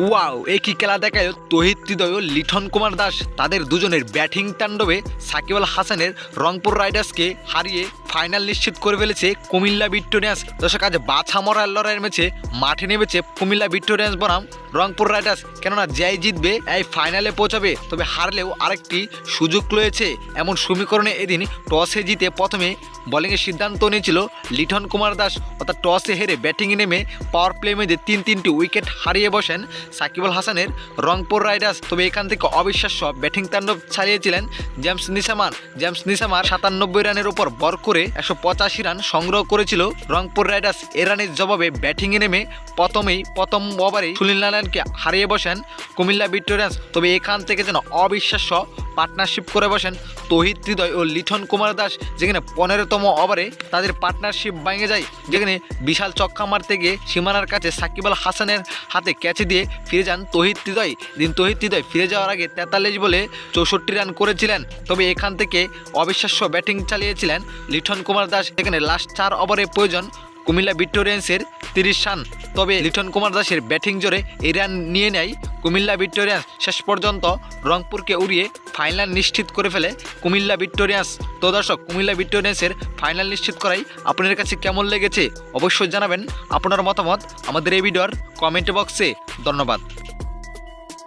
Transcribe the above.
Wow, একই খেলা দেখায় তৌহিদ হৃদয় ও লিটন কুমার দাস। তাদের দুজনের ব্যাটিং তাণ্ডবে সাকিব আল হাসানের রংপুর রাইডার্সকে হারিয়ে ফাইনাল নিশ্চিত করে ফেলেছে কুমিল্লা ভিক্টোরিয়ান্স। দর্শক, আজ বাছা মরার লড়াইয়ের ম্যাচে মাঠে নেমেছে কুমিল্লা ভিক্টোরিয়ান্স বনাম রংপুর রাইডার্স। কেননা যাই জিতবে এই ফাইনালে পৌঁছাবে, তবে হারলেও আরেকটি সুযোগ রয়েছে। এমন সমীকরণে এদিন টসে জিতে প্রথমে বোলিংয়ের সিদ্ধান্ত নিয়েছিল লিটন কুমার দাস, অর্থাৎ টসে হেরে ব্যাটিংয়ে নেমে পাওয়ার প্লে মেঝে তিনটি উইকেট হারিয়ে বসেন সাকিব আল হাসানের রংপুর রাইডার্স। তবে এখান থেকে অবিশ্বাস্য ব্যাটিং তাণ্ডব চালিয়েছিলেন জেমস নিশামার। 97 রানের উপর ভর করে 185 রান সংগ্রহ করেছিল রংপুর রাইডার্স। এ রানের জবাবে ব্যাটিংয়ে নেমে প্রথম ওভারেই সুনীল নারায়ণকে হারিয়ে বসেন কুমিল্লা ভিক্টোরিয়ান্স। তবে এখান থেকে যেন অবিশ্বাস্য পার্টনারশিপ করে বসেন তৌহিদ হৃদয় ও লিটন কুমার দাস, যেখানে 15তম ওভারে তাদের পার্টনারশিপ ভেঙে যায়, যেখানে বিশাল চক্কা মারতে গিয়ে সীমানার কাছে সাকিব আল হাসানের হাতে ক্যাচ দিয়ে ফিরে যান তৌহিদ হৃদয়। তৌহিদ হৃদয় ফিরে যাওয়ার আগে 43 বলে 64 রান করেছিলেন। তবে এখান থেকে অবিশ্বাস্য ব্যাটিং চালিয়েছিলেন লিটন কুমার দাস, যেখানে লাস্ট 4 ওভারে প্রয়োজন কুমিল্লা ভিক্টোরিয়ান্সের 30 রান। তবে লিটন কুমার দাসের ব্যাটিং জোরে এই রান নিয়ে নেয় কুমিল্লা ভিক্টোরিয়ান্স। শেষ পর্যন্ত রংপুরকে উড়িয়ে ফাইনাল নিশ্চিত করে ফেলে কুমিল্লা ভিক্টোরিয়ান্স। তো দর্শক, কুমিল্লা ভিক্টোরিয়ান্সের ফাইনাল নিশ্চিত করাই আপনাদের কাছে কেমন লেগেছে অবশ্যই জানাবেন আপনার মতামত আমাদের এই ভিডিওর কমেন্ট বক্সে। ধন্যবাদ।